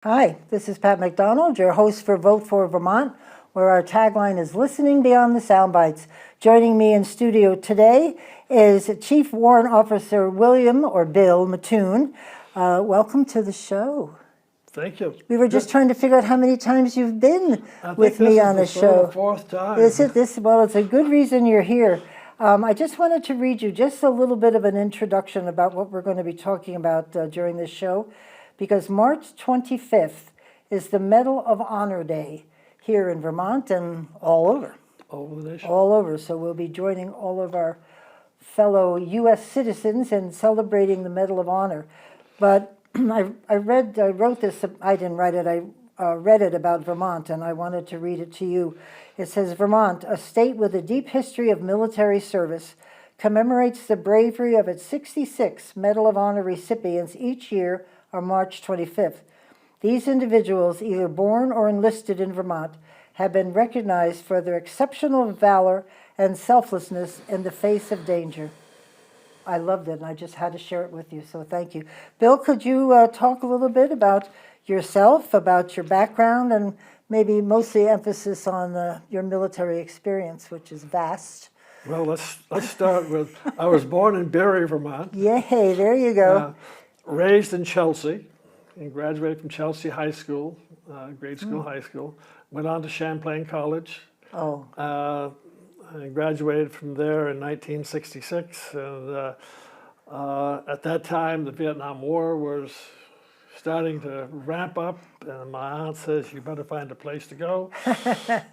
Hi, this is Pat McDonald, your host for Vote for Vermont, where our tagline is Listening Beyond the Soundbites. Joining me in studio today is Chief Warrant Officer William, or Bill, Mattoon. Welcome to the show. Thank you. We were just trying to figure out how many times you've been with me on the show. This is the fourth time. Is it this? Well, it's a good reason you're here. I just wanted to read you just a little bit of an introduction about what we're going to be talking about during this show, because March 25th is the Medal of Honor Day here in Vermont and all over. All over the nation. All over. So we'll be joining all of our fellow U.S. citizens in celebrating the Medal of Honor. But I wrote this, I didn't write it, I read it about Vermont, and I wanted to read it to you. It says, Vermont, a state with a deep history of military service, commemorates the bravery of its 66 Medal of Honor recipients each year on March 25th. These individuals, either born or enlisted in Vermont, have been recognized for their exceptional valor and selflessness in the face of danger. I loved it, and I just had to share it with you, so thank you. Bill, could you talk a little bit about yourself, about your background, and maybe mostly emphasis on your military experience, which is vast? Well, let's start with, I was born in Barre, Vermont. Yay, there you go. Raised in Chelsea, and graduated from Chelsea High School, grade school, high school. Went on to Champlain College. Oh. I graduated from there in 1966, and at that time the Vietnam War was starting to ramp up, and my aunt says, you better find a place to go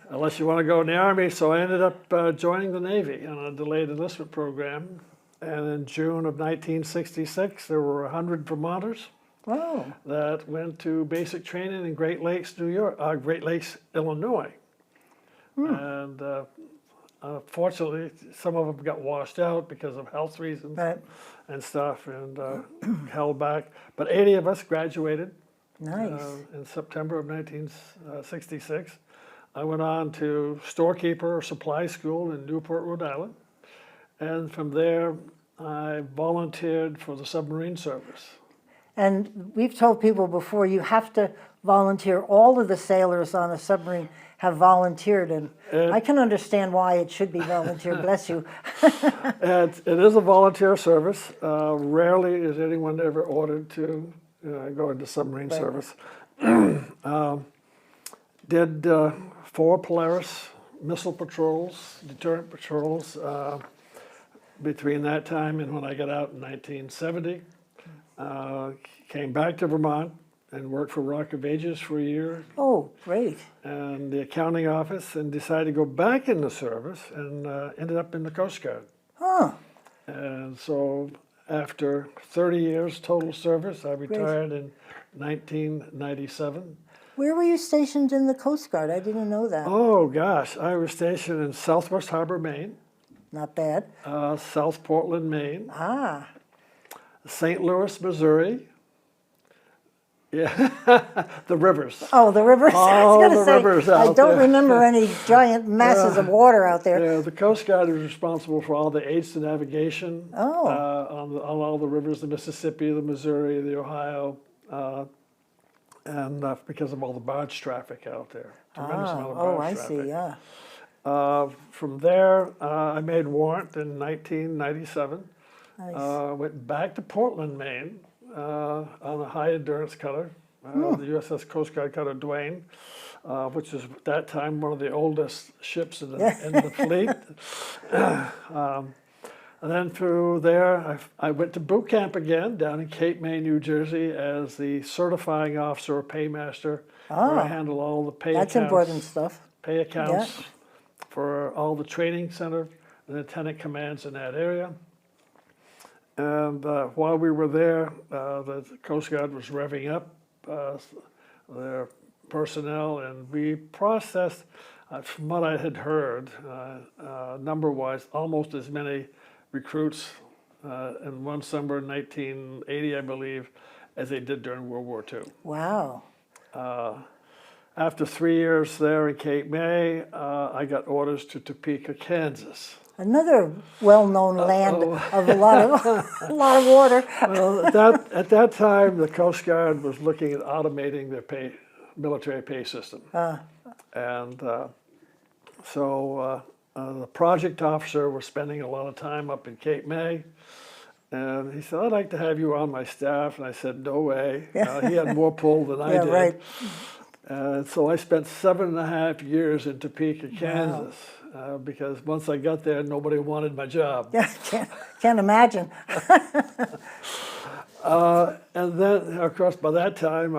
unless you want to go in the Army. So I ended up joining the Navy on a delayed enlistment program, and in June of 1966 there were 100 Vermonters that went to basic training in Great Lakes, Illinois. And fortunately, some of them got washed out because of health reasons and stuff, and held back. But 80 of us graduated. Nice. In September of 1966. I went on to storekeeper or supply school in Newport, Rhode Island. And from there, I volunteered for the submarine service. And we've told people before, you have to volunteer. All of the sailors on a submarine have volunteered, and I can understand why it should be volunteer, bless you. It is a volunteer service. Rarely is anyone ever ordered to go into submarine service. Did 4 Polaris missile patrols, deterrent patrols, between that time and when I got out in 1970. Came back to Vermont and worked for Rock of Ages for a year. Oh, great. And the accounting office, and decided to go back in the service, and ended up in the Coast Guard. Huh. And so after 30 years total service, I retired in 1997. Where were you stationed in the Coast Guard? I didn't know that. Oh gosh, I was stationed in Southwest Harbor, Maine. Not bad. South Portland, Maine. Ah. St. Louis, Missouri. Yeah, the rivers. Oh, the rivers. All I was the say, rivers out I don't there. remember any giant masses of water out there. Yeah, the Coast Guard is responsible for all the aids to navigation on all the rivers, the Mississippi, the Missouri, the Ohio, and because of all the barge traffic out there. Tremendous amount of barge traffic. I see, yeah. From there, I made Warrant in 1997. Nice. Went back to Portland, Maine, on a high endurance cutter, the USS Coast Guard cutter Duane, which is at that time one of the oldest ships in the fleet. And then through there, I went to boot camp again down in Cape May, New Jersey, as the certifying officer or paymaster, where I handle all the pay accounts. That's important stuff. Pay accounts for all the training center and lieutenant commands in that area. And while we were there, the Coast Guard was revving up their personnel, and we processed, from what I had heard, number-wise, almost as many recruits in one summer in 1980, I believe, as they did during World War II. Wow. After 3 years there in Cape May, I got orders to Topeka, Kansas. Another well-known land of a lot of a lot of water. Well, at that time, the Coast Guard was looking at automating their military pay system. And so the project officer was spending a lot of time up in Cape May. And he said, I'd like to have you on my staff. And I said, no way. He had more pull than I Yeah, did. right. And so I spent 7.5 years in Topeka, Kansas, because once I got there, nobody wanted my job. Yeah, can't imagine. And then, of course, by that time,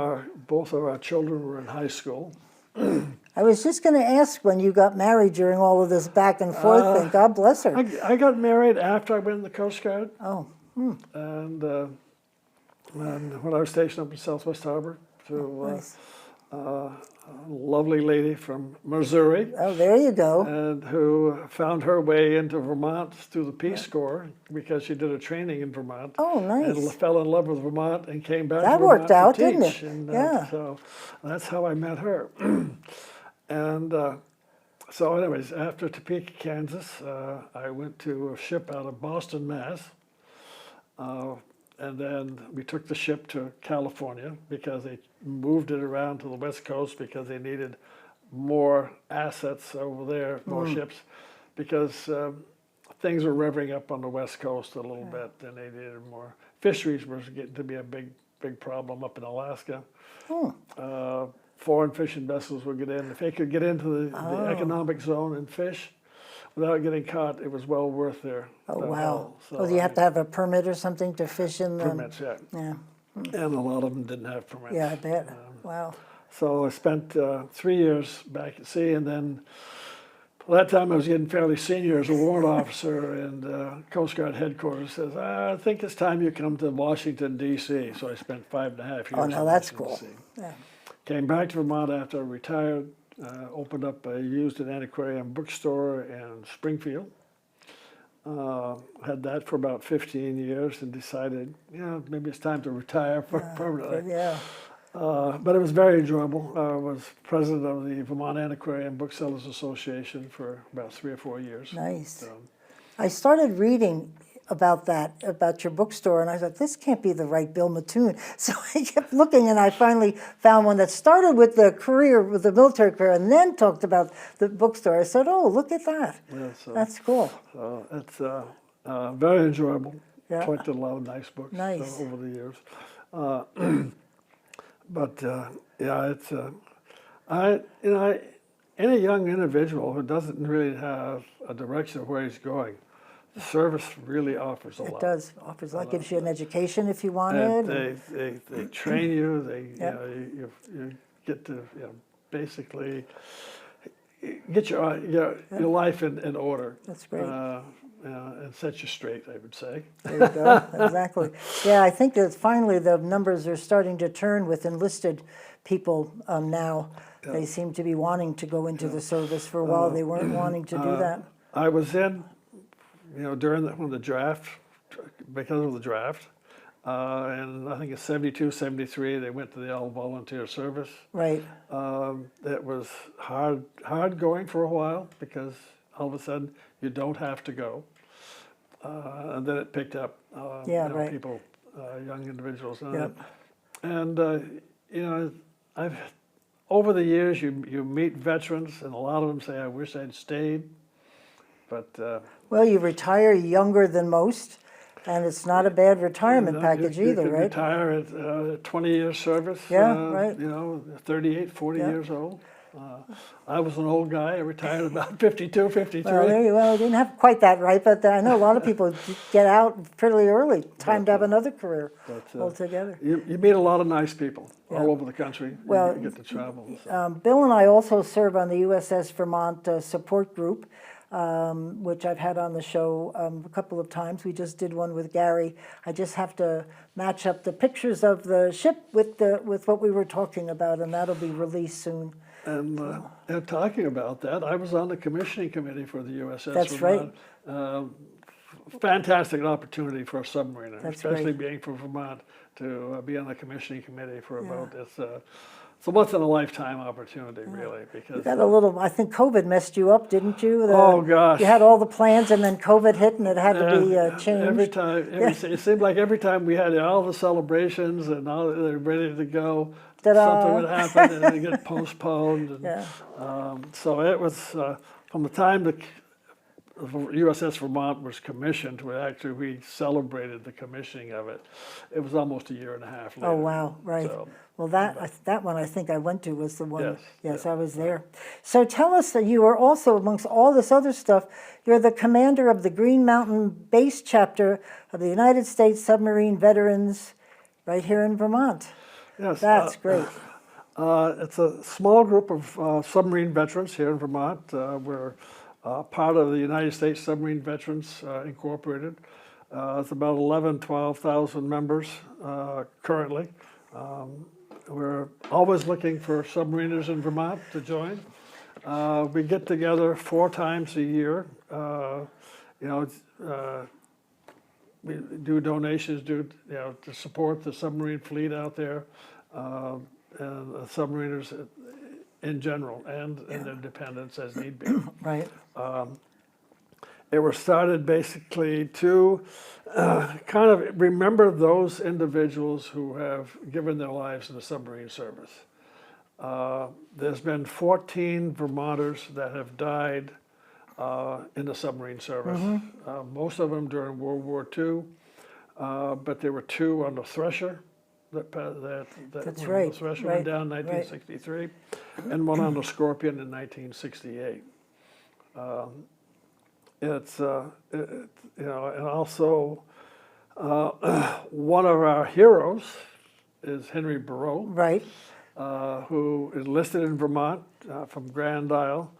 both of our children were in high school. I was just going to ask when you got married during all of this back and forth thing. God bless her. I got married after I went in the Coast Guard. Oh. And when I was stationed up in Southwest Harbor, to Nice. a lovely lady from Missouri, Oh, there you go. and who found her way into Vermont through the Peace Corps because she did a training in Vermont. Oh, nice. And fell in love with Vermont and came back That to Vermont worked out, to didn't teach. it? And, Yeah. So that's how I met her. And so anyways, after Topeka, Kansas, I went to a ship out of Boston, Mass. And then we took the ship to California because they moved it around to the West Coast because they needed more assets over there, more ships, because things were revving up on the West Coast a little bit, and they needed more. Fisheries was getting to be a big problem up in Alaska. Foreign fishing vessels would get in. If they could get into the economic zone and fish without getting caught, it was well worth their Oh, their wow. haul. Oh, do you have to have a permit or something to fish in the... permits, yeah. Yeah, And a lot of them didn't have permits. yeah, I bet. Wow. So I spent 3 years back at sea, and then by that time I was getting fairly senior as a warrant officer, and Coast Guard headquarters says, I think it's time you come to Washington, D.C. So I spent 5.5 years Oh, now in that's Washington, cool. D.C. Yeah. Came back to Vermont after I retired, opened up a used and antiquarian bookstore in Springfield. Had that for about 15 years and decided, maybe it's time to retire permanently. Yeah. But it was very enjoyable. I was president of the Vermont Antiquarian Booksellers Association for about 3 or 4 years. Nice. I started reading about your bookstore, and I thought, this can't be the right Bill Mattoon. So I kept looking, and I finally found one that started with the military career, and then talked about the bookstore. I said, oh, look at that. Yeah, That's cool. so it's very enjoyable. Yeah. Collected a lot of nice books Nice. over the years. But it's any young individual who doesn't really have a direction of where he's going, the service really offers a lot. It does. Offers a lot. Gives you an education if you want And it. they train you. Yeah. You get to basically get your life in order. That's great. And set you straight, I would say. There you go. Exactly. Yeah, I think that finally the numbers are starting to turn with enlisted people now. Yeah. They seem to be wanting to go into the service. For a while, they weren't wanting to do that. I was in, during the draft, because of the draft, and I think it's 72, 73, they went to the all-volunteer service. Right. It was hard going for a while because all of a sudden you don't have to go. And then it picked up, Right. people, young individuals. Yep. And, over the years, you meet veterans, and a lot of them say, I wish I'd stayed. But Well, you retire younger than most, and it's not a bad retirement package you either, could right? retire at 20 years service. Yeah, right. 38, 40 Yeah. years old. I was an old guy. I retired about 52, 53. Well, I didn't have quite that right, but I know a lot of people get out pretty early, time to have another career altogether. You meet a lot of nice people all over the country. Well, you get to travel. So. Bill and I also serve on the USS Vermont support group, which I've had on the show a couple of times. We just did one with Gary. I just have to match up the pictures of the ship with what we were talking about, and that'll be released soon. And talking about that, I was on the commissioning committee for the USS That's Vermont. Fantastic opportunity for a submariner, That's especially great. being from Vermont, to be on the commissioning committee for about it's a once-in-a-lifetime opportunity, really, because... You got a little, I think COVID messed you up, didn't you? Oh, gosh. You had all the plans and then COVID hit and it had to be changed. Every time, it seemed like every time we had all the celebrations and all they were ready to go, something would happen and it would get postponed. And, so it was, from the time the USS Vermont was commissioned, we celebrated the commissioning of it. It was almost a year and a half later. Oh, wow, right. So, well, that one I think I went to was the one. Yes, I was there. So tell us that you are also, amongst all this other stuff, you're the commander of the Green Mountain Base Chapter of the United States Submarine Veterans right here in Vermont. yes, That's great. it's a small group of submarine veterans here in Vermont. We're part of the United States Submarine Veterans Incorporated. It's about 12,000 members currently. We're always looking for submariners in Vermont to join. We get together 4 times a year. We do donations to support the submarine fleet out there and the submariners in general and in their dependents as need be. Right. It was started basically to kind of remember those individuals who have given their lives in the submarine service. There's been 14 Vermonters that have died in the submarine service, most of them during World War II, but there were 2 on the Thresher. That's when right. The Thresher right. went down in 1963, and 1 on the Scorpion in 1968. And also one of our heroes is Henry Barrow, Right. who enlisted in Vermont from Grand Isle,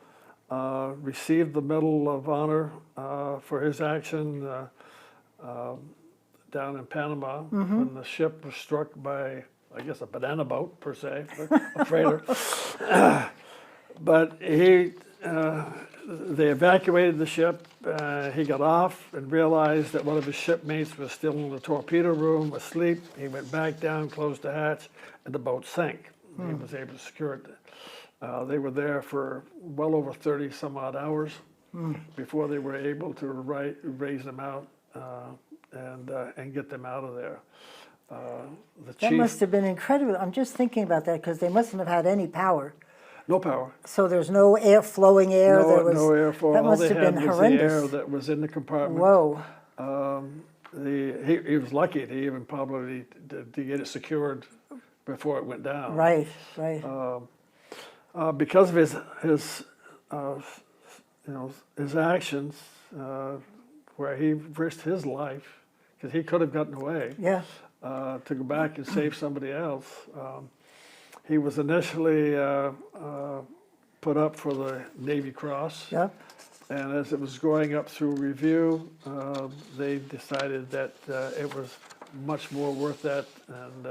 received the Medal of Honor for his action down in Panama when the ship was struck by, I guess, a banana boat per se, a freighter. But they evacuated the ship. He got off and realized that one of his shipmates was still in the torpedo room asleep. He went back down, closed the hatch, and the boat sank. He was able to secure it. They were there for well over 30 some odd hours before they were able to raise them out and get them out of there. That must have been incredible. I'm just thinking about that because they mustn't have had any power. No power. So there's no flowing air. No, there was, no airflow. That All must they have had been was horrendous. the air that was in the compartment. Whoa. He was lucky to even probably to get it secured before it went down. Right, right. Because of his actions, where he risked his life, because he could have gotten away. Yeah. To go back and save somebody else. He was initially put up for the Navy Cross. Yeah. And as it was going up through review, they decided that it was much more worth that and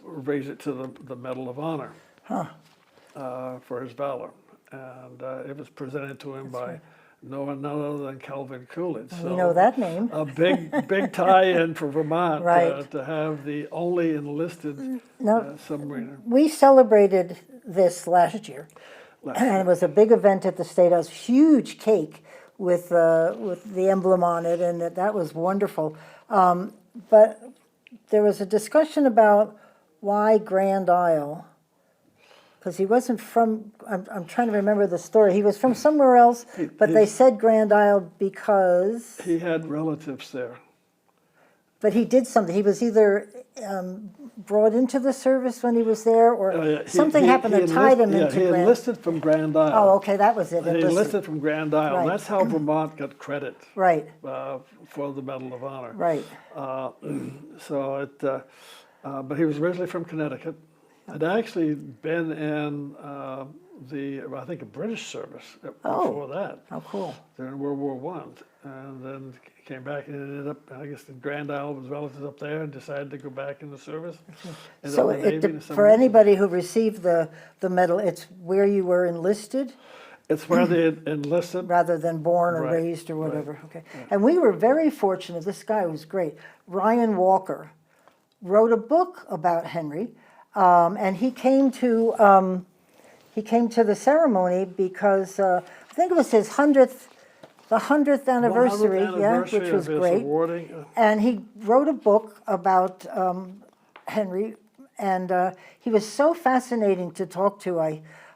raise it to the Medal of Honor for his valor. And it was presented to him by no one other than Calvin Coolidge. We know that name. A big tie-in for Vermont Right. to have the only enlisted submariner. We celebrated this last year. And it was a big event at the State House, huge cake with the emblem on it, and that was wonderful. But there was a discussion about why Grand Isle, because he wasn't from, I'm trying to remember the story. He was from somewhere else, but they said Grand Isle because... He had relatives there. But he did something. He was either brought into the service when he was there, or something happened that tied him into he Grand Isle. enlisted from Grand Isle. Oh, okay, that was it. He enlisted from Grand Isle. Right. That's how Vermont got credit Right, for the Medal of Honor. right. But he was originally from Connecticut. Had actually been in I think a British service before that. How cool. During World War I, and then came back and ended up, I guess, in Grand Isle with relatives up there, and decided to go back in the service. So for anybody who received the medal, it's where you were enlisted it's where they had enlisted. rather than born or Right, raised or whatever. Okay. And we were very fortunate. This guy was great. Ryan Walker wrote a book about Henry. And he came to the ceremony because I think it was his 100th anniversary, 100th yeah, anniversary which was of his great. awarding. And he wrote a book about Henry, and he was so fascinating to talk to.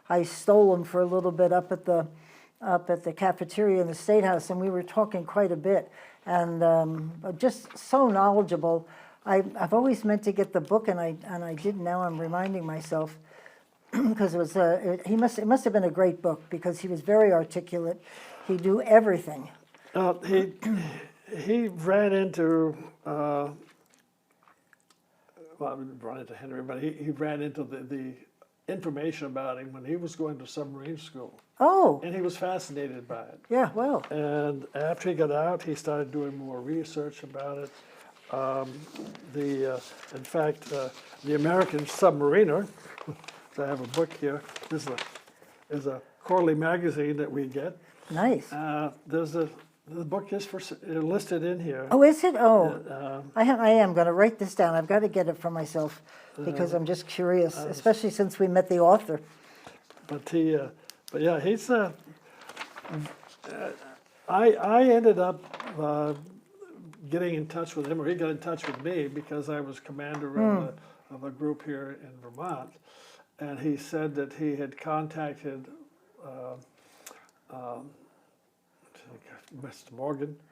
I stole him for a little bit up at the cafeteria in the State House, and we were talking quite a bit, and just so knowledgeable. I've always meant to get the book, and I didn't. Now I'm reminding myself because it must have been a great book because he was very articulate. He knew everything. He ran into, well, I didn't run into Henry, but he ran into the information about him when he was going to submarine school. Oh, And he was fascinated by it. yeah, well, And after he got out, he started doing more research about it. In fact, the American Submariner, I have a book here, this is a quarterly magazine that we get. nice. The book is listed in here. Oh, is it? Oh, I am going to write this down. I've got to get it for myself because I'm just curious, especially since we met the author. But yeah, he's. I ended up getting in touch with him, or he got in touch with me because I was commander of a group here in Vermont, and he said that he had contacted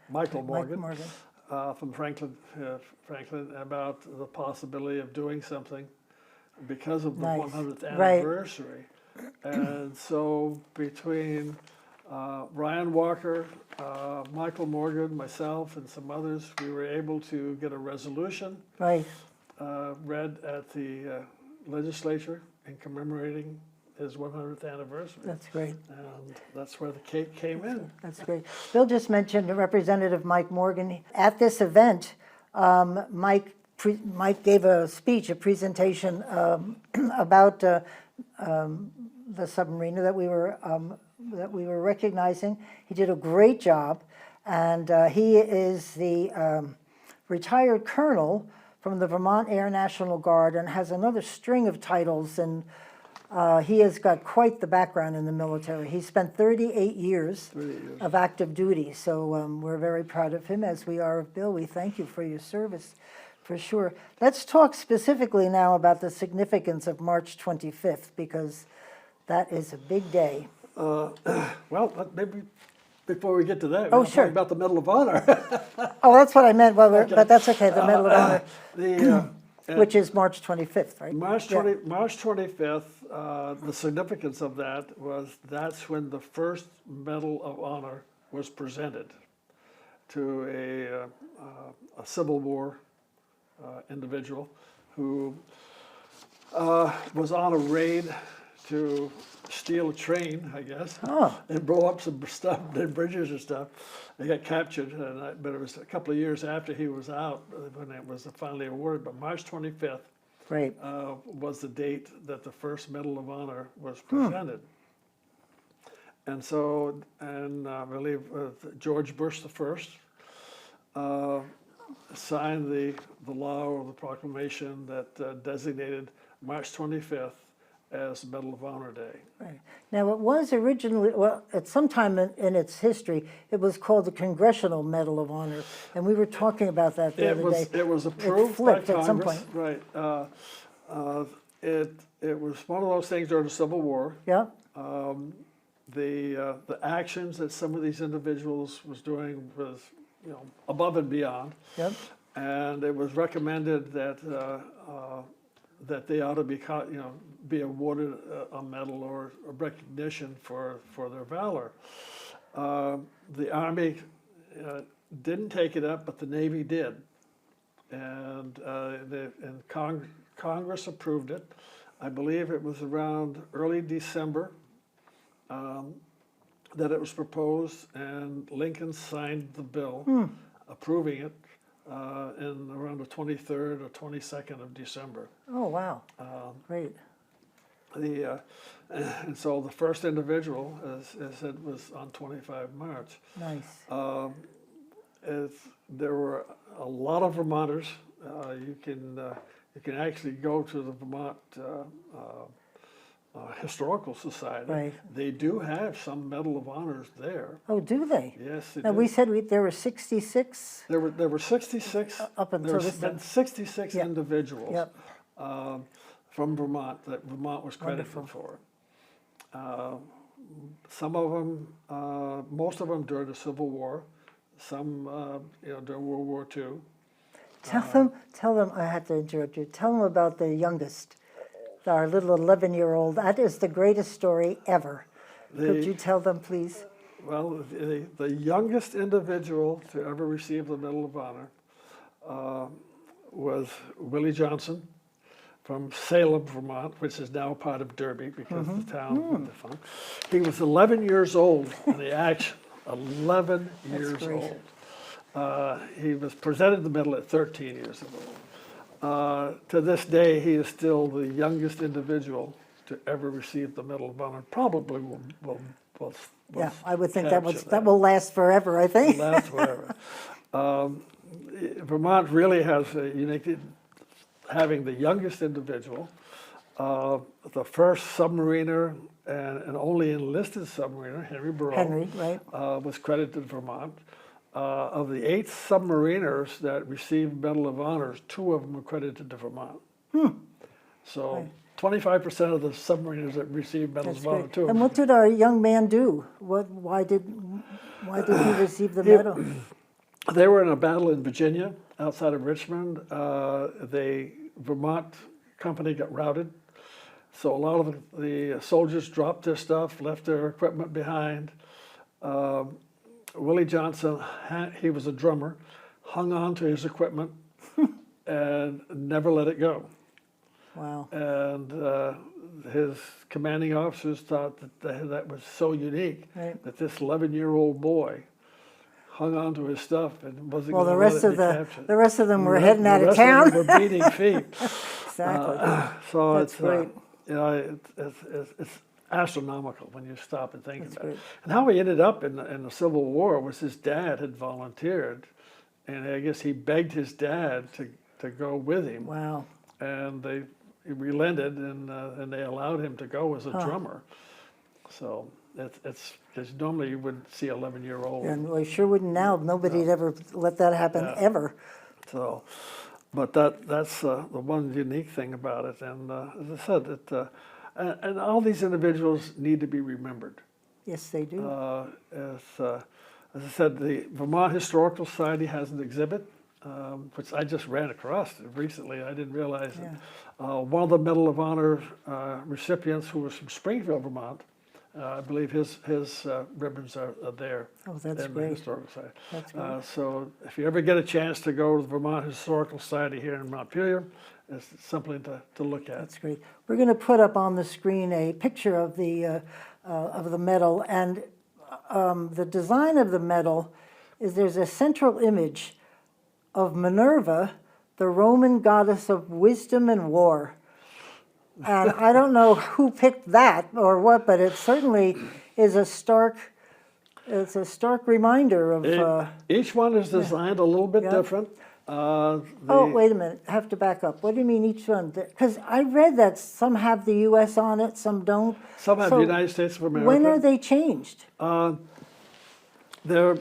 Michael Morgan, from Franklin, about the possibility of doing something because of the Nice. 100th Right. anniversary. And so between Ryan Walker, Michael Morgan, myself, and some others, we were able to get a resolution Right. read at the legislature in commemorating his 100th anniversary. That's great. And that's where the cake came in. That's great. Bill just mentioned Representative Mike Morgan. At this event, Mike gave a speech, a presentation about the submariner that we were recognizing. He did a great job, and he is the retired colonel from the Vermont Air National Guard and has another string of titles, and he has got quite the background in the military. He spent 38 years of active duty, so we're very proud of him, as we are of Bill. We thank you for your service, for sure. Let's talk specifically now about the significance of March 25th, because that is a big day. Well, maybe before we get to that, Oh, we'll sure. talk about the Medal of Honor. Oh, that's what I meant, well, but that's okay, the Medal of Honor, The, which is March 25th, right? March Yeah. March 25th, the significance of that was that's when the first Medal of Honor was presented to a Civil War individual who was on a raid to steal a train, I guess, and blow up some stuff, and bridges and stuff. They got captured, but it was a couple of years after he was out when it was finally awarded. But March 25th Great. was the date that the first Medal of Honor was presented. And so, I believe George Bush the first signed the law or the proclamation that designated March 25th as Medal of Honor Day. Right. Now, it was originally, well, at some time in its history, it was called the Congressional Medal of Honor, and we were talking about that the other day. It was approved by flipped at some Congress. point. Right. It was one of those things during the Civil War. Yeah, The actions that some of these individuals was doing was, above and beyond. yep, And it was recommended that that they ought to be awarded a medal or a recognition for their valor. The Army didn't take it up, but the Navy did, and Congress approved it. I believe it was around early December that it was proposed, and Lincoln signed the bill approving it in around the 23rd or 22nd of December. oh, wow, great. And so the first individual, as said, was on 25 March. Nice. There were a lot of Vermonters. you can actually go to the Vermont Historical Society. Right. They do have some Medal of Honors there. Oh, do they? Yes, they Now, do. we said there were 66? There were 66. Up until There's this been time. 66 Yep. individuals Yep. from Vermont that Vermont was credited for. Some of them, most of them during the Civil War, some during World War II. Tell them, I have to interrupt you, tell them about the youngest, our little 11-year-old. That is the greatest story ever. Could you tell them, please? Well, the youngest individual to ever receive the Medal of Honor was Willie Johnson from Salem, Vermont, which is now part of Derby because the town went defunct. He was 11 years old in the action, 11 years great. old. He was presented the medal at 13 years old. To this day, he is still the youngest individual to ever receive the Medal of Honor. Probably will Yeah, I would think capture that will last forever, I think. last forever. Vermont really has a unique, having the youngest individual, the first submariner and only enlisted submariner, Henry Burrow, Right. was credited to Vermont. Of the 8 submariners that received Medal of Honors, 2 of them were credited to Vermont. So 25% of the submariners that received Medals That's of Honor, great. 2 of And them. what did our young man do? Why did he receive the medal? They were in a battle in Virginia, outside of Richmond. Vermont company got routed, so a lot of the soldiers dropped their stuff, left their equipment behind. Willie Johnson, he was a drummer, hung on to his equipment and never let it go. Wow. And his commanding officers thought that was so unique, Right. that this 11-year-old boy hung on to his stuff and wasn't Well, going the to let rest it of be captured. the rest of them were heading The out of rest town. them were beating feet. Exactly. So That's it's great. it's astronomical when you stop and think That's about it. great. And how he ended up in the Civil War was his dad had volunteered, and I guess he begged his dad to go with him, Wow. and he relented, and they allowed him to go as a drummer. So it's because normally you wouldn't see 11-year-old. And we sure wouldn't now. Nobody'd ever let that happen, Yeah. ever. So, but that's the one unique thing about it. And as I said, and all these individuals need to be remembered. Yes, they do. As I said, the Vermont Historical Society has an exhibit, which I just ran across recently. I didn't realize it. One of the Medal of Honor recipients, who was from Springfield, Vermont, I believe his ribbons are there. Oh, that's in the great. Historical Society. That's great. So if you ever get a chance to go to the Vermont Historical Society here in Montpelier, it's something to look at. That's great. We're going to put up on the screen a picture of the medal, and the design of the medal is there's a central image of Minerva, the Roman goddess of wisdom and war. And I don't know who picked that or what, but it certainly is a stark reminder of. Each one is designed a little bit Yeah. different. Oh, wait a minute, I have to back up. What do you mean each one? Because I read that some have the U.S. on it, some don't. Some have So the United States of America. when are they changed? There's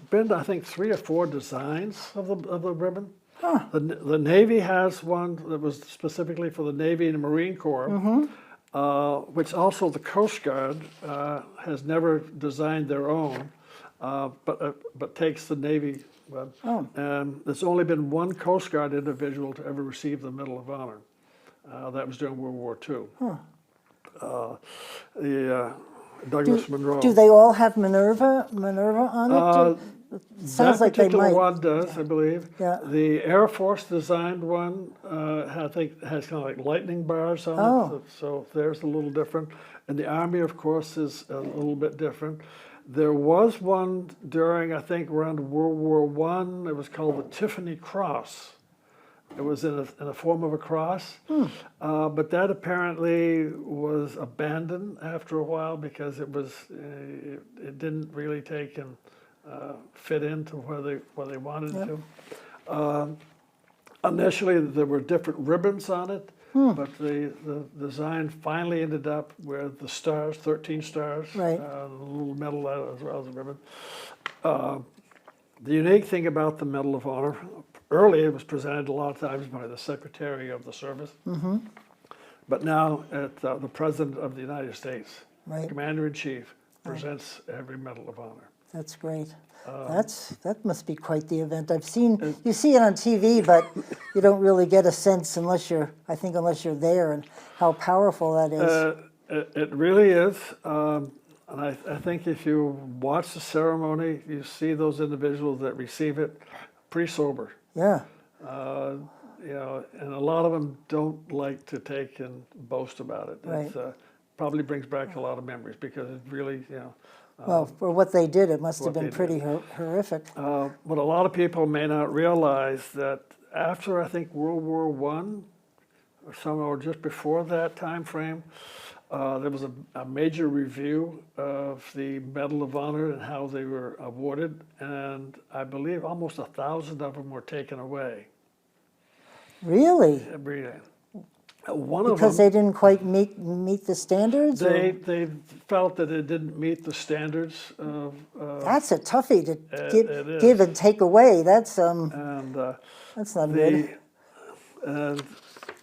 been, I think, 3 or 4 designs of the ribbon. The Navy has one that was specifically for the Navy and Marine Corps, which also the Coast Guard has never designed their own, but takes the Navy one. And there's only been one Coast Guard individual to ever receive the Medal of Honor. That was during World War II. Douglas Monroe. Do they all have Minerva on it? Sounds That like they particular might. one does, I believe. Yeah. The Air Force designed one, I think has kind of like lightning bars on it, so there's a little different. And the Army, of course, is a little bit different. There was one during, I think, around World War I. It was called the Tiffany Cross. It was in a form of a cross, but that apparently was abandoned after a while because it didn't really take and fit into where they wanted it to. Initially, there were different ribbons on it, but the design finally ended up with the stars, 13 stars, Right. the little medal as well as a ribbon. The unique thing about the Medal of Honor, early it was presented a lot of times by the Secretary of the Service, but now the President of the United States, Right. Commander-in-Chief, presents every Medal of Honor. That's great. That must be quite the event. You see it on TV, but you don't really get a sense unless you're there, and how powerful that is. It really is. And I think if you watch the ceremony, you see those individuals that receive it pretty sober. Yeah, You know, and a lot of them don't like to take and boast about it. Right. It probably brings back a lot of memories because it really, you know. well, for what they did, it must have what been they pretty horrific. But a lot of people may not realize that after, I think, World War I, or just before that time frame, there was a major review of the Medal of Honor and how they were awarded, and I believe almost 1,000 of them were taken away. Really? Every day. One of Because them, they didn't quite meet the standards? they felt that it didn't meet the standards of, That's a toughie to it is. give and take away. That's and not good. and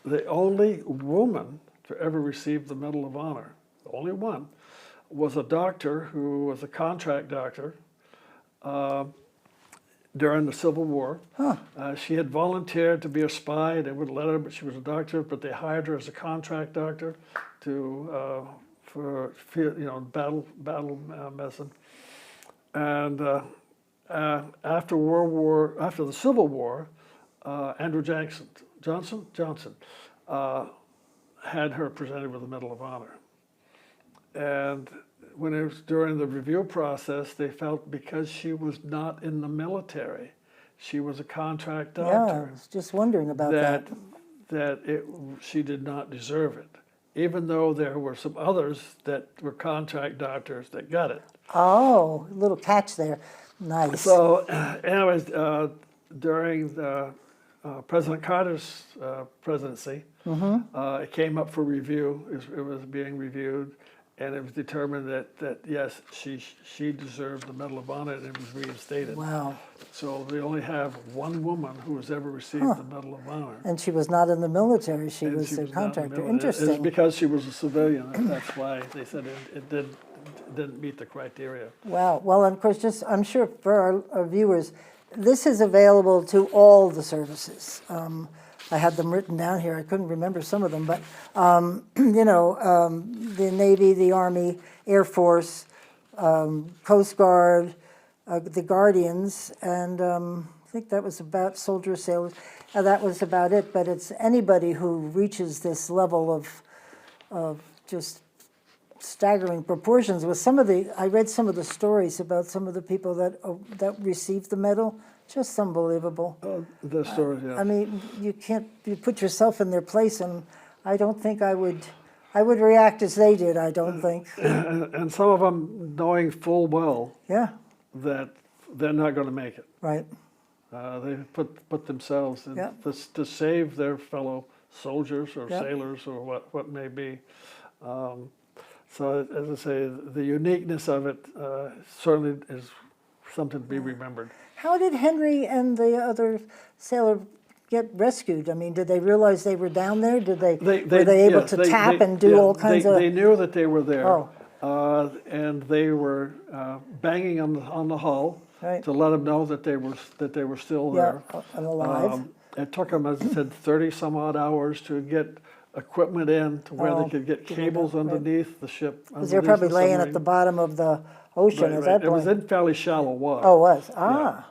the only woman to ever receive the Medal of Honor, the only one, was a doctor who was a contract doctor during the Civil War. She had volunteered to be a spy. They wouldn't let her, but she was a doctor. But they hired her as a contract doctor for battle medicine. And after the Civil War, Andrew Johnson had her presented with the Medal of Honor. And when it was during the review process, they felt because she was not in the military, she was a contract Yeah, I doctor, was just wondering about that. she did not deserve it, even though there were some others that were contract doctors that got it. Oh, little catch there. Nice. So, anyways, during President Carter's presidency, it came up for review. It was being reviewed, and it was determined that yes, she deserved the Medal of Honor, and it was reinstated. Wow. So they only have one woman who has ever received the Medal of Honor. And she was not in the military. She And was she a was not in the contractor. military. It's Interesting. because she was a civilian. That's why they said it didn't meet the criteria. Wow. Well, and of course, I'm sure for our viewers, this is available to all the services. I had them written down here. I couldn't remember some of them, but the Navy, the Army, Air Force, Coast Guard, the Guardians, and I think that was about soldiers, sailors. That was about it. But it's anybody who reaches this level of just staggering proportions. I read some of the stories about some of the people that received the medal. Just unbelievable. The story, yeah. I mean, you put yourself in their place, and I don't think I would react as they did, I don't think. And some of them knowing full well Yeah, that they're not going to make it. right. They put themselves in Yeah. to save their fellow soldiers or Yeah. sailors or what may be. So as I say, the uniqueness of it certainly is something to be remembered. How did Henry and the other sailor get rescued? I mean, did they realize they were down there? Were they able to tap and do all kinds of? They knew that they were there. Oh. And they were banging on the hull Right. to let them know that they were still there. Yeah, and alive. It took them, as I said, 30 some odd hours to get equipment in to where Oh, they could get get it cables up, right. underneath the ship. Because they're probably laying at the bottom of the ocean at that It was point. in fairly shallow water. Oh, it was. Yeah.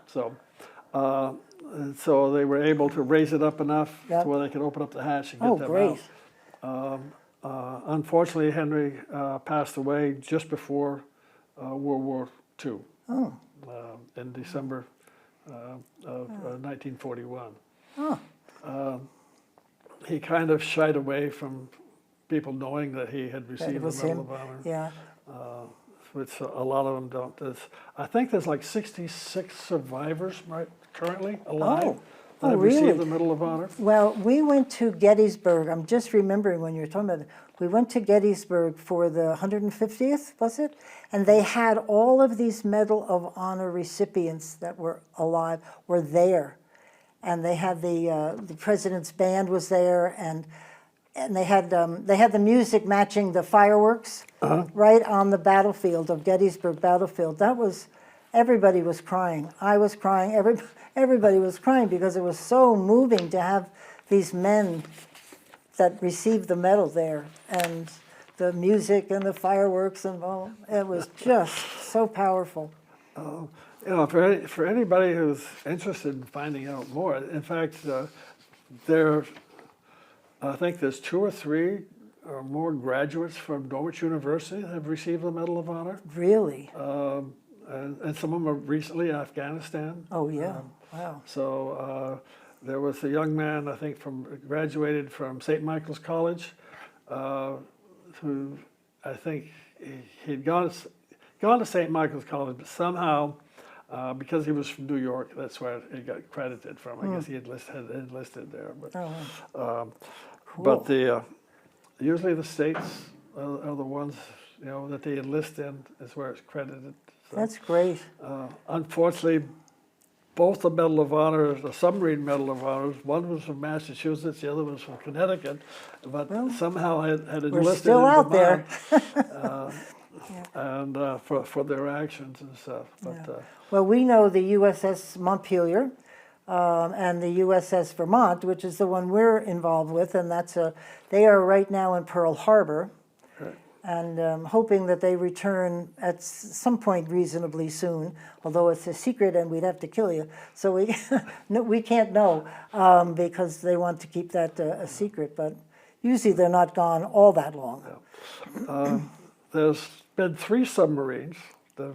So they were able to raise it up enough Yep. to where they could open up the hatch and get Oh, them great. out. Unfortunately, Henry passed away just before World War II. Oh. In December of 1941. Oh. He kind of shied away from people knowing that he had That received was the Medal him. of Honor. Yeah. Which a lot of them don't. I think there's like 66 survivors currently alive that Oh, have really? received the Medal of Honor. Well, we went to Gettysburg. I'm just remembering when you were talking about it. We went to Gettysburg for the 150th, was it? And they had all of these Medal of Honor recipients that were alive were there, and they had the president's band was there, and they had the music matching the fireworks right on the battlefield of Gettysburg battlefield. That was, everybody was crying. I was crying. Everybody was crying because it was so moving to have these men that received the medal there, and the music and the fireworks and all. It was just so powerful. You know, for anybody who's interested in finding out more, in fact, I think there's 2 or 3 or more graduates from Norwich University that have received the Medal of Honor. Really? And some of them are recently in Afghanistan. Oh, yeah. Wow. So there was a young man, I think, graduated from St. Michael's College, who I think he'd gone to St. Michael's College, but somehow, because he was from New York, that's where he got credited from. I guess he had enlisted there. But, but usually the states are the ones, you know, that they enlist in is where it's credited. So, That's great. unfortunately, both the Medal of Honor, the submarine Medal of Honor, one was from Massachusetts, the other was from Connecticut, but somehow had enlisted We're still in out Vermont, there. and for their actions and stuff. But Well, we know the USS Montpelier and the USS Vermont, which is the one we're involved with, and they are right now in Pearl Harbor. And hoping that they return at some point reasonably soon, although it's a secret and we'd have to kill you. So we can't know because they want to keep that a secret, but usually they're not gone all that long. there's been 3 submarines that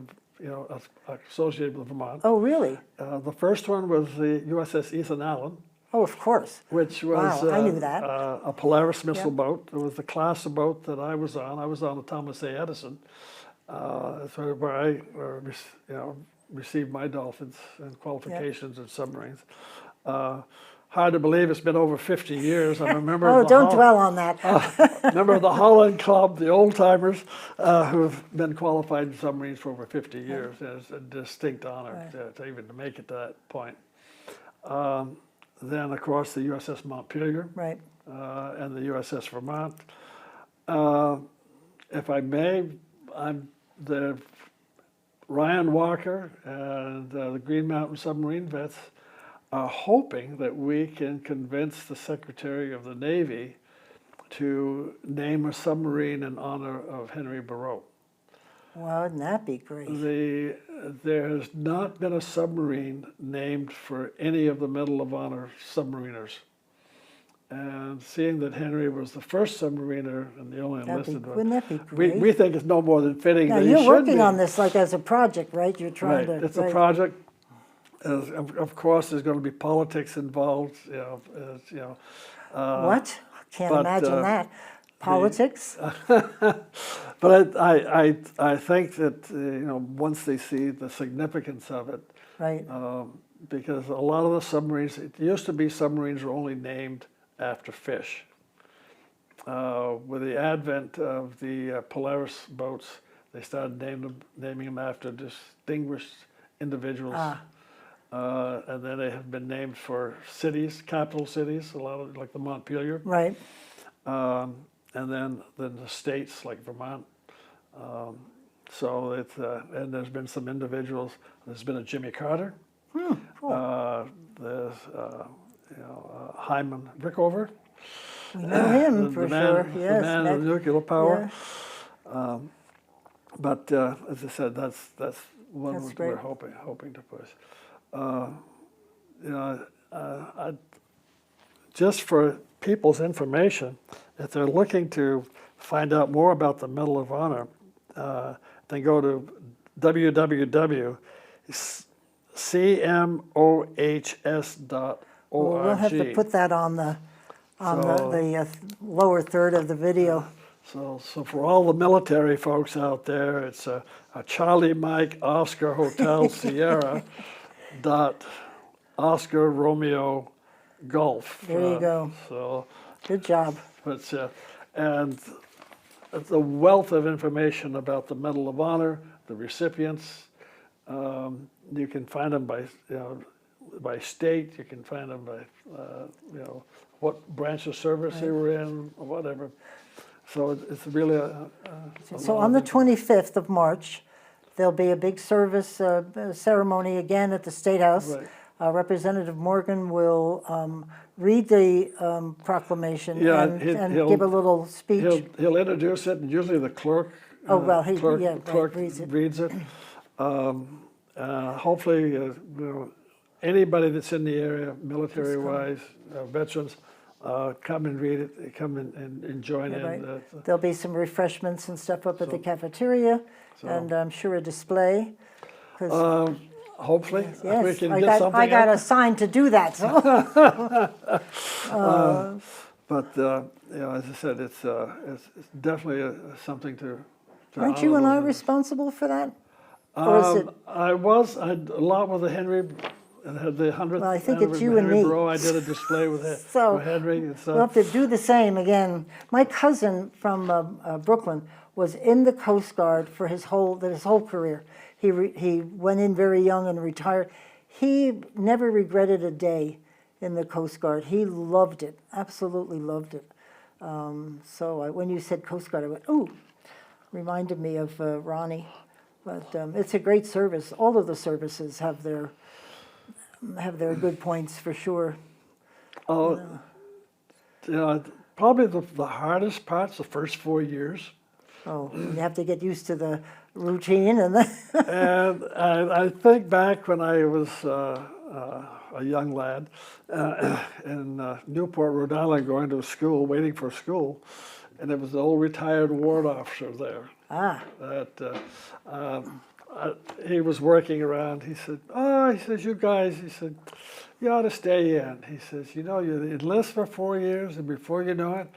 associated with Vermont. Oh, really? The first one was the USS Ethan Allen, Oh, of course. which was Wow, I knew that. a Polaris missile boat. It was the class of boat that I was on. I was on the Thomas A. Edison, so where I received my dolphins and qualifications in submarines. Hard to believe it's been over 50 years. I'm a member Oh, of the don't dwell on that. member of the Holland Club, the old timers, who've been qualified in submarines for over 50 years. It's a distinct honor to even to make it to that point. Then, of course, the USS Montpelier Right. and the USS Vermont. If I may, the Ryan Walker and the Green Mountain submarine vets are hoping that we can convince the Secretary of the Navy to name a submarine in honor of Henry Barrow. Well, wouldn't that be great? There has not been a submarine named for any of the Medal of Honor submariners. And seeing that Henry was the first submariner and the only enlisted one, Wouldn't that be great? we think it's no more than fitting Now, that he you're should working be. on this like as a project, right? You're trying Right, to. it's a project. Of course, there's going to be politics involved. What? Can't but, imagine that. Politics? But I think that once they see the significance of it, Right. because a lot of the submarines, it used to be submarines were only named after fish. With the advent of the Polaris boats, they started naming them after distinguished individuals. And then they have been named for cities, capital cities, a lot of like the Montpelier. Right. And then the states like Vermont. So it's and there's been some individuals. There's been a Jimmy Carter. Cool. There's Hyman Rickover. We know him for sure. Yes. The man of nuclear power. Yeah. But as I said, that's one That's we're great. hoping to push. Just for people's information, if they're looking to find out more about the Medal of Honor, then go to www.cmohs.org. Well, we'll have to put that on the lower third of the video. So for all the military folks out there, it's a Charlie Mike Oscar Hotel Sierra Oscar Romeo Golf. There you go. So, Good job. but, and it's a wealth of information about the Medal of Honor, the recipients. You can find them by, by state. You can find them by, what branch of service they were in, or whatever. So it's really a So lot on the of 25th of March, there'll be a big service ceremony again at the State House. Right. Representative Morgan will read the proclamation Yeah, and he'll- give a little speech. He'll introduce it, and usually the clerk. Oh, well, he- clerk, yeah, right, clerk reads it. Hopefully, anybody that's in the area, military-wise, veterans, come and read it. Come and join in. Right. There'll be some refreshments and stuff up at the cafeteria, and I'm sure a display. 'Cause- Hopefully, we yes, can I get got something. got up. assigned to do that. So. But as I said, it's definitely something to. Aren't you and I responsible for that? Or is it? I had a lot with the Henry, and had the 100th Well, I think it's anniversary you of and Henry me. Bro. I did a display with, So, with Henry. And so, We'll have to do the same again. My cousin from Brooklyn was in the Coast Guard for his whole career. He went in very young and retired. He never regretted a day in the Coast Guard. He loved it, absolutely loved it. When you said Coast Guard, I went, ooh, reminded me of Ronnie. But it's a great service. All of the services have their good points for sure. probably the hardest part's the first 4 years. Oh, you have to get used to the routine and the And I think back when I was a young lad in Newport, Rhode Island, going to school, waiting for school, and there was an old retired warrant officer there. That he was working around. He said, he says, you guys, he said, you ought to stay in. He says, you enlist for 4 years, and before you know it,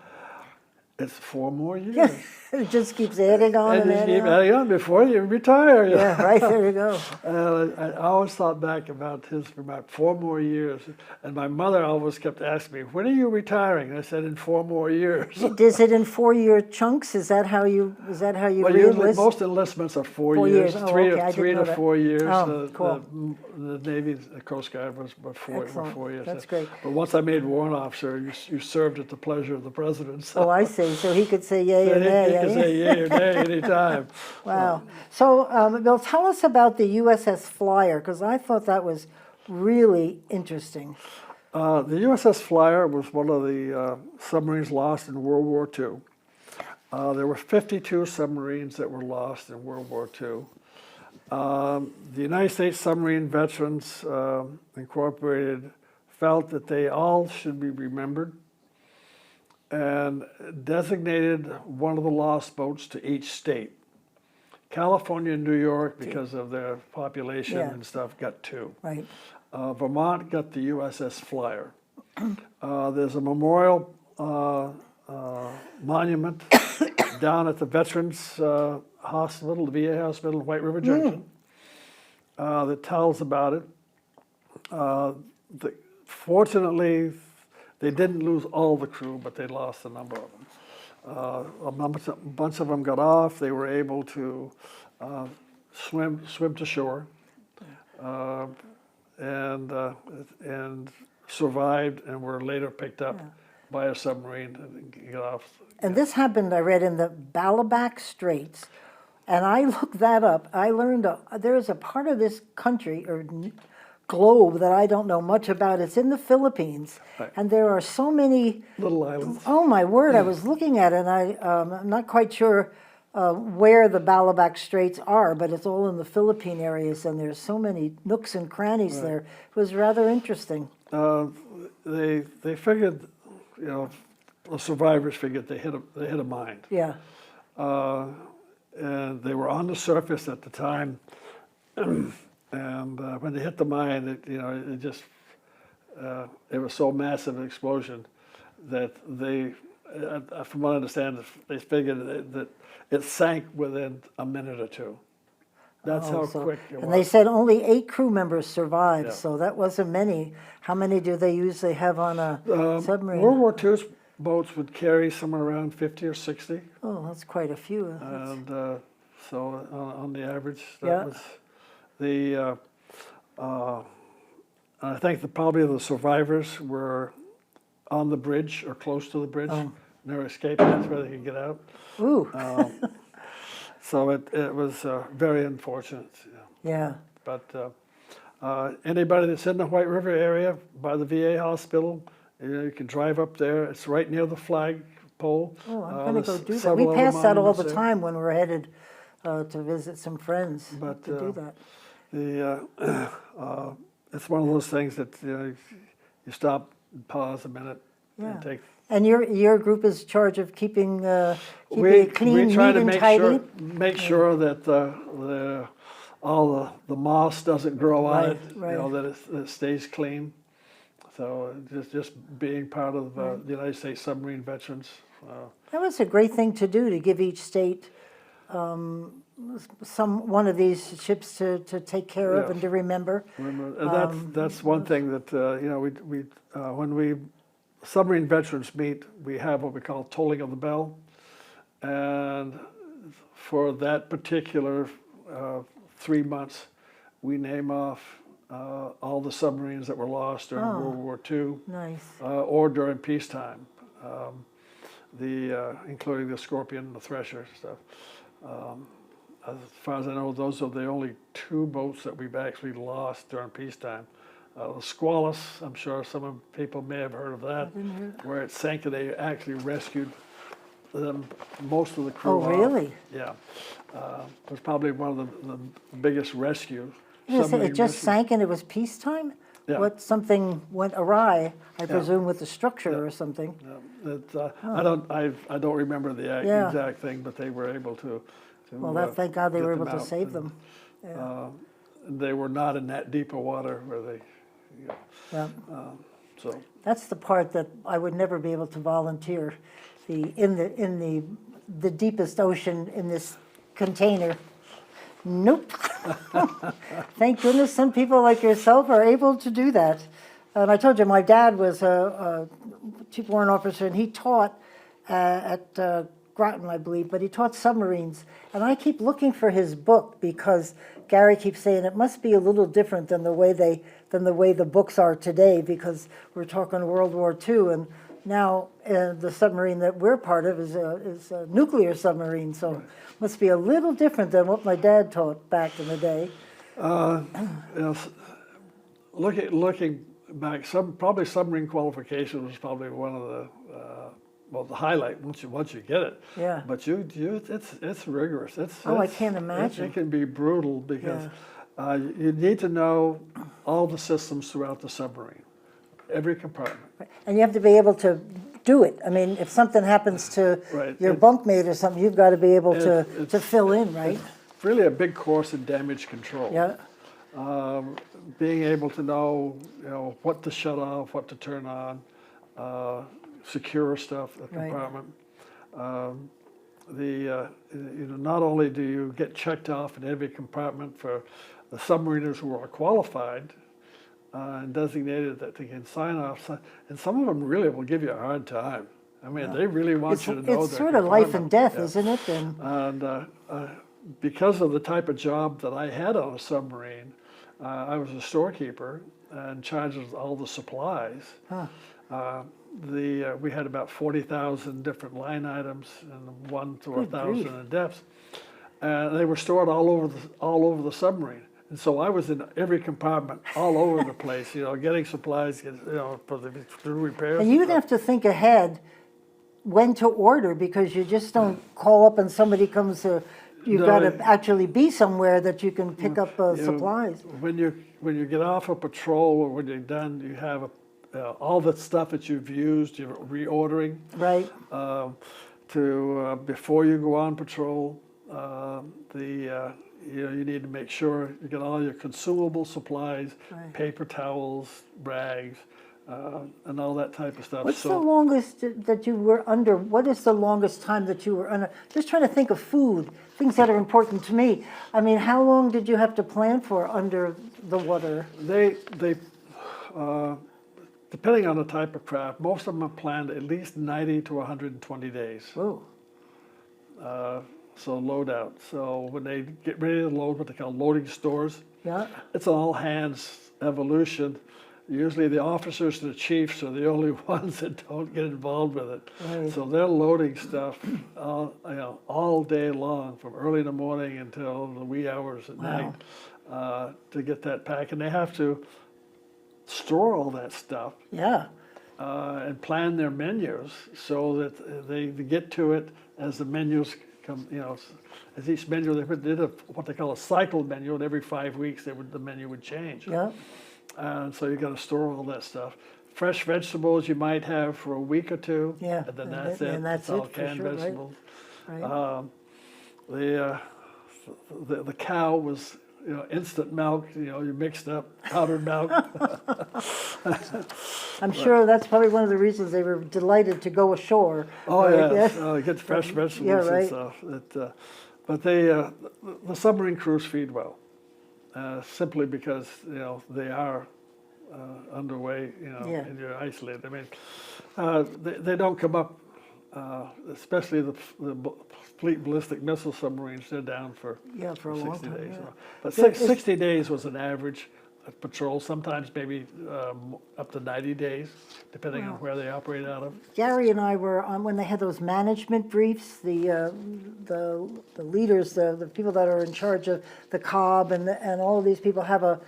it's 4 more years. it just keeps adding on and And you adding keep on. adding on before you retire. Yeah, right, there you go. I always thought back about his for about 4 more years. And my mother always kept asking me, when are you retiring? And I said, in 4 more years. Is it in 4-year chunks? Is that how you Well, usually re-enlist? most enlistments are 4 4 years, years. Oh, three, okay, I three didn't to know 4 years. Oh, cool. The Navy, the Coast Guard was 4 Excellent. years. That's great. But once I made warrant officer, you served at the pleasure of the president. So Oh, I see. So he could say yay he or nay. could say yay or nay anytime. Wow. So, Bill, tell us about the USS Flyer, because I thought that was really interesting. The USS Flyer was one of the submarines lost in World War II. There were 52 submarines that were lost in World War II. The United States Submarine Veterans Incorporated felt that they all should be remembered and designated one of the lost boats to each state. California and New York, because of their population Yeah. and stuff, got 2. Right. Vermont got the USS Flyer. There's a memorial monument down at the Veterans Hospital, the VA Hospital in White River Junction, that tells about it. Fortunately, they didn't lose all the crew, but they lost a number of them. A bunch of them got off. They were able to swim to shore, and survived, and were later picked up by a submarine and got off. And this happened, I read, in the Balabac Straits. And I looked that up. I learned there is a part of this country or globe that I don't know much about. It's in the Philippines. Right. And there are so many Little islands. Oh my word! I was looking at it, and I'm not quite sure where the Balabac Straits are, but it's all in the Philippine areas, and there's so many nooks and crannies there. It was rather interesting. They figured, the survivors figured they hit a mine, Yeah, and they were on the surface at the time. And when they hit the mine, it just it was so massive an explosion that they, from what I understand, they figured that it sank within a minute or two. That's Oh, how so- quick it was. And they said only 8 crew members survived, Yeah. so that wasn't many. How many do they usually have on a submarine? World War II's boats would carry somewhere around 50 or 60, Oh, that's quite a few. and so on the average, that Yeah. was the. I think probably the survivors were on the bridge or close to the bridge. Oh. They were escaping. That's where they could get out. Ooh, So it was very unfortunate. Yeah. yeah. But anybody that's in the White River area by the VA hospital, you can drive up there. It's right near the flagpole. Oh, I'm going to There's go do that. several We other pass that all monuments the there. time when we're headed to visit some friends But, to do that. It's one of those things that you stop and pause a minute Yeah. and take. And your group is in charge of keeping it clean, we try neat, to and make tidy? make sure that all the moss doesn't grow on it. Right. That it stays clean. So just being part of the United States Submarine Veterans. That was a great thing to do, to give each state one of these ships to take care of Yes. and to remember. Remember, and that's one thing that we when we submarine veterans meet, we have what we call tolling of the bell, and for that particular 3 months, we name off all the submarines that were lost during World War II Nice. or during peacetime, including the Scorpion and the Thresher stuff. As far as I know, those are the only 2 boats that we've actually lost during peacetime. The Squalus, I'm sure some people may have heard of that, where it sank and they actually rescued them, most of the crew. Oh, really? Yeah. It was probably one of the biggest rescues. It just sank and it was peacetime? Yeah. Something went awry, I presume, with the structure or something. I don't remember the Yeah. exact thing, but they were able to. Well, thank God they get were them able to out. save them. They were not in that deeper water where they. Yeah. So That's the part that I would never be able to volunteer. In the deepest ocean in this container. Nope. Thank goodness some people like yourself are able to do that. And I told you my dad was a chief warrant officer, and he taught at Groton, I believe, but he taught submarines. And I keep looking for his book because Gary keeps saying it must be a little different than the way the books are today, because we're talking World War II, and now the submarine that we're part of is a nuclear submarine, so must be a little different than what my dad taught back in the day. Looking back, probably submarine qualification was probably one of the the highlight once you get it. Yeah. But it's rigorous. I can't imagine. It can be brutal because you need to know all the systems throughout the submarine, every compartment. And you have to be able to do it. I mean, if something happens to your bunkmate or something, you've got to be able to fill in, right? It's really a big course in damage control. Yeah. Being able to know, what to shut off, what to turn on, secure stuff, the compartment. Not only do you get checked off in every compartment for the submariners who are qualified and designated that they can sign off, and some of them really will give you a hard time. I mean, they really want you to know. It's sort of life and death, isn't it? And because of the type of job that I had on a submarine, I was a storekeeper in charge of all the supplies. We had about 40,000 different line items and 1 to 1,000 in depth, and they were stored all over the submarine. And so I was in every compartment, all over the place, getting supplies, for the repairs. And you'd have to think ahead when to order, because you just don't call up and somebody comes to. You've got to actually be somewhere that you can pick up supplies. When you get off a patrol or when you're done, you have all the stuff that you've used, you're reordering. Right. Before you go on patrol, you need to make sure you get all your consumable supplies, paper towels, rags, and all that type of stuff. What's the longest that you were under? What is the longest time that you were under? Just trying to think of food, things that are important to me. I mean, how long did you have to plan for under the water? They depending on the type of craft, most of them are planned at least 90 to 120 days. Oh, So load out. So when they get ready to load, what they call loading stores, yeah. it's an all hands evolution. Usually the officers and the chiefs are the only ones that don't get involved with it. Right. So they're loading stuff all day long, from early in the morning until the wee hours at night, to get that pack. And they have to store all that stuff Yeah. and plan their menus so that they get to it as the menus come, as each menu, they did what they call a cycle menu, and every 5 weeks the menu would change. Yeah. And so you got to store all that stuff. Fresh vegetables you might have for a week or two, Yeah. and then that's it. And that's it's all it for canned sure, right? vegetables. Right. The cow was instant milk. You mixed up powdered milk. I'm sure that's probably one of the reasons they were delighted to go ashore. Oh right? yes, get fresh vegetables right. and stuff. But the submarine crews feed well, simply because they are underway. Yeah. And you're isolated. I mean, they don't come up, especially the fleet ballistic missile submarines. They're down for For a long 60 time. days. Yeah. But There- 60 days was an average patrol. Sometimes maybe up to 90 days, depending on where they operate out of. Gary and I were on when they had those management briefs. The leaders, the people that are in charge of the COB and all of these people have a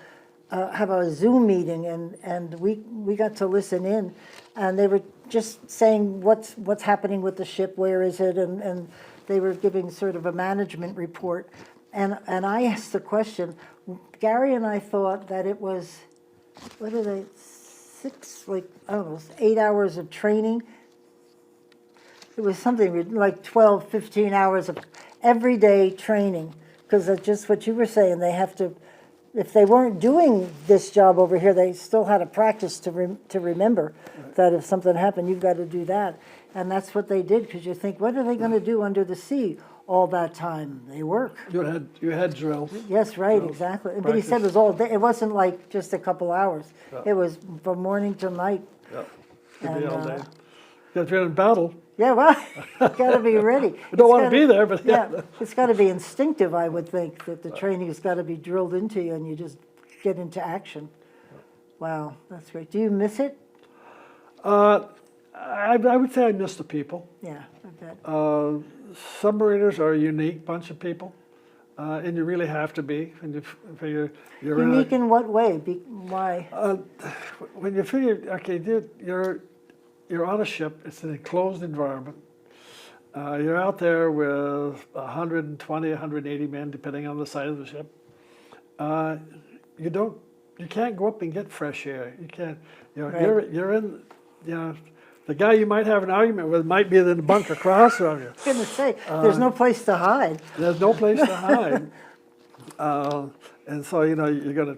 Zoom meeting, and we got to listen in, and they were just saying what's happening with the ship, where is it, and they were giving sort of a management report, and I asked the question. Gary and I thought that it was, what are they, 8 hours of training. It was something like 12, 15 hours of everyday training, because that's just what you were saying. They have to, if they weren't doing this job over here, they still had to practice to remember that if something happened, you've got to do that. And that's what they did, because you think, what are they going to do under the sea all that time? They work. You had drills. Yes, right, Drills, exactly. But he said it was all day. It wasn't like just a couple hours. Yeah. It was from morning till night. Yeah, could be And, all day. If you're in battle, Yeah, well, you've got to be ready. you don't want to be there, but Yeah, it's got to be instinctive, I would think, that the training has got to be drilled into you and you just get into action. Wow, that's great. Do you miss it? I would say I miss the people. Yeah, I bet. Submariners are a unique bunch of people, and you really have to be. When you figure you're Unique in what way? Why? when you figure, okay, you're on a ship. It's an enclosed environment. You're out there with 120, 180 men, depending on the size of the ship. You can't go up and get fresh air. You can't. Right. You're in. The guy you might have an argument with might be in the bunk across from you. I was going to say, there's no place to hide. There's no place to hide. And so, you're going to,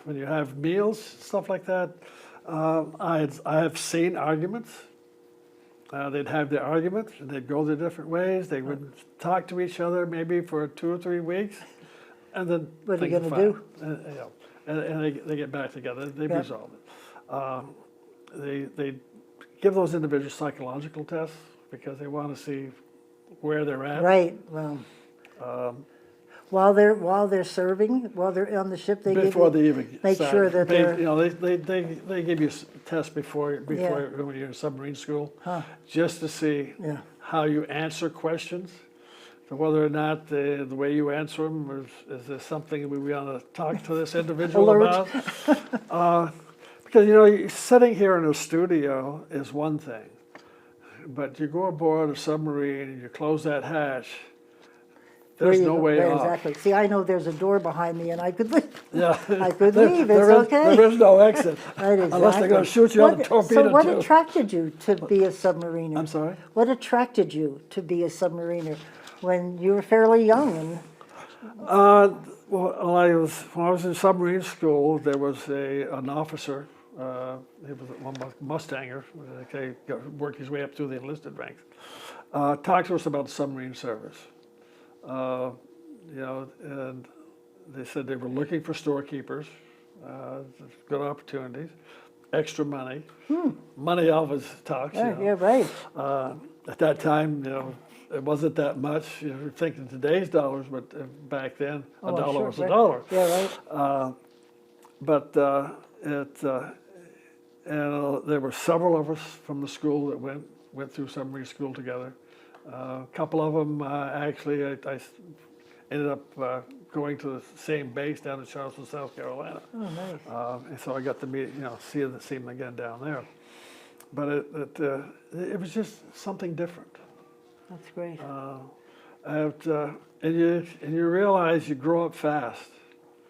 when you have meals, stuff like that, I have seen arguments. They'd have their arguments, and they'd go their different ways. They would talk to each other maybe for 2 or 3 weeks, and then What are you things gonna are fine. And they get back together. They Yeah. resolve it. They give those individuals psychological tests because they want to see where they're at. Right, well. While they're serving, while they're on the ship, they Before give they you, even make start. sure that they're. They give you tests before when you're in submarine school, just to see Yeah. how you answer questions, so whether or not the way you answer them is there something we want to talk to this individual Alert. about. Because sitting here in a studio is one thing, but you go aboard a submarine and you close that hatch. There's no way Right, off. exactly. See, I know there's a door behind me and I could leave. Yeah. I could leave, it's okay. There is no exit. Right, Unless they're going to shoot you on the torpedo So what tube. attracted you to be a submariner? I'm sorry? What attracted you to be a submariner when you were fairly young? And When I was in submarine school, there was an officer He was one Mustanger. Okay, worked his way up through the enlisted ranks. Talked to us about the submarine service. And they said they were looking for storekeepers, good opportunities, extra money. Money always talks. Yeah, right. At that time, it wasn't that much. You're thinking today's dollars, but back then, a dollar was a dollar. Yeah, right. And there were several of us from the school that went through submarine school together. A couple of them actually, I ended up going to the same base down in Charleston, South Carolina. Oh, nice. And so I got to meet, see them again down there. But it was just something different. That's great. And you realize you grow up fast.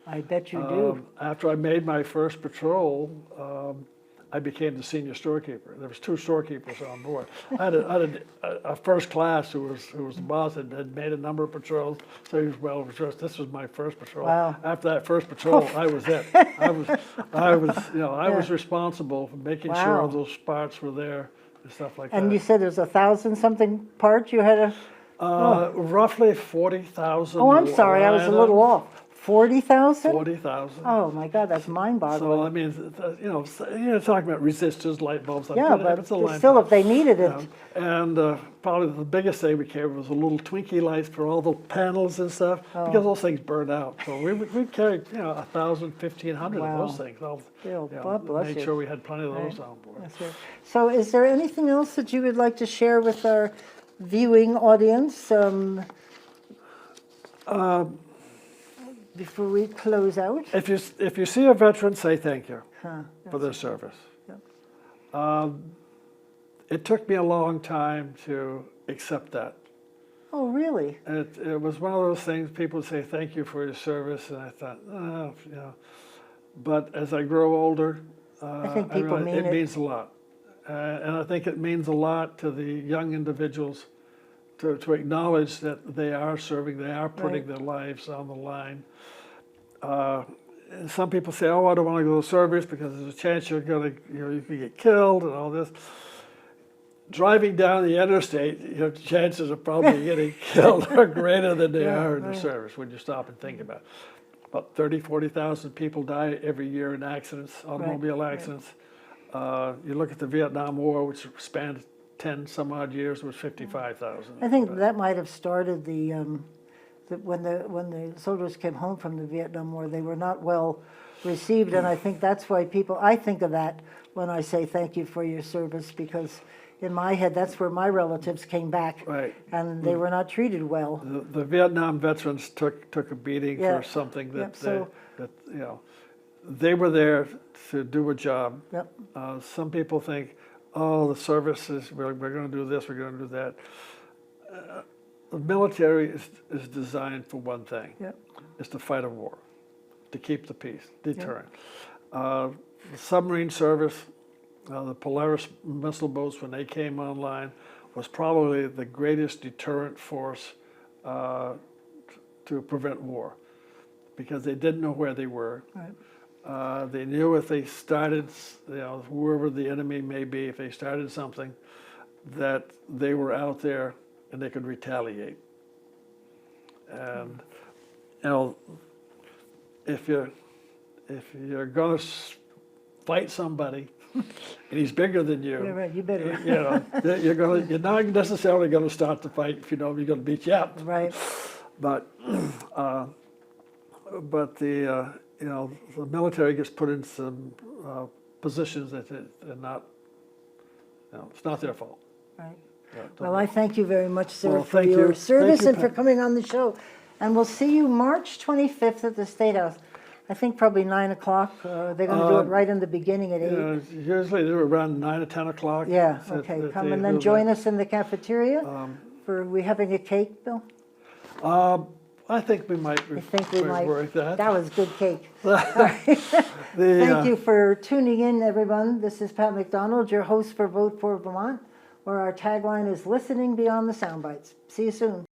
I bet you do. After I made my first patrol, I became the senior storekeeper. There was 2 storekeepers on board. I had a first class who was the boss and had made a number of patrols, so he was well resourced. This was my first patrol. Wow. After that first patrol, I was it. I was responsible for making sure Wow. those spots were there and stuff like that. And you said there's 1,000-something parts you had to. Roughly 40,000. Oh, I'm sorry, I was a little off. 40,000? 40,000. Oh my God, that's So mind-boggling. I mean, you're talking about resistors, light bulbs. Yeah, but it's a light still, bulb. if they needed it, And probably the biggest thing we carried was a little Twinkie lights for all the panels and stuff, because those things burned out. So we carried 1,000, 1,500 Wow. of those things. God bless Made you. sure we had plenty of those on board. That's right. So, is there anything else that you would like to share with our viewing audience before we close out? If you see a veteran, say thank you for their service. It took me a long time to accept that. Oh, really? It was one of those things, people would say thank you for your service, and I thought, But as I grow older, I think people mean it means a lot. And I think it means a lot to the young individuals to acknowledge that they are serving, they are putting their lives on the line. And some people say, oh, I don't want to go to service because there's a chance you could get killed and all this. Driving down the interstate, the chances of probably getting killed are greater than they are in the service when you stop and think about it. About 30,000, 40,000 people die every year in accidents, automobile accidents. You look at the Vietnam War, which spanned 10 some odd years, was 55,000. I think that might have started when the soldiers came home from the Vietnam War, they were not well received, and I think that's why I think of that when I say thank you for your service, because in my head, that's where my relatives came back, and they were not treated well. The Vietnam veterans took a beating for something that they were there to do a job. Some people think, oh, the service is, we're going to do this, we're going to do that. The military is designed for one thing. It's to fight a war, to keep the peace, deterrent. The submarine service, the Polaris missile boats, when they came online, was probably the greatest deterrent force to prevent war, because they didn't know where they were. They knew if they started, whoever the enemy may be, if they started something, that they were out there and they could retaliate. And if you're going to fight somebody, and he's bigger than you. Yeah, right. You better. You're not necessarily going to start the fight if you know you're going to beat you up. Right. But the military gets put in some positions that are not. It's not their fault. Right. Well, I thank you very much, sir, Well, for thank your you. service Thank you, and for Pat. coming on the show. And we'll see you March 25th at the State House. I think probably 9 o'clock. They're going to do it right in the beginning at 8. Usually they're around 9 or 10 o'clock. Yeah, okay. Come and then join us in the cafeteria. Are we having a cake, Bill? I think we might. I think we might. Work that. That was good cake. Thank you for tuning in, everyone. This is Pat McDonald, your host for Vote for Vermont, where our tagline is listening beyond the sound bites. See you soon.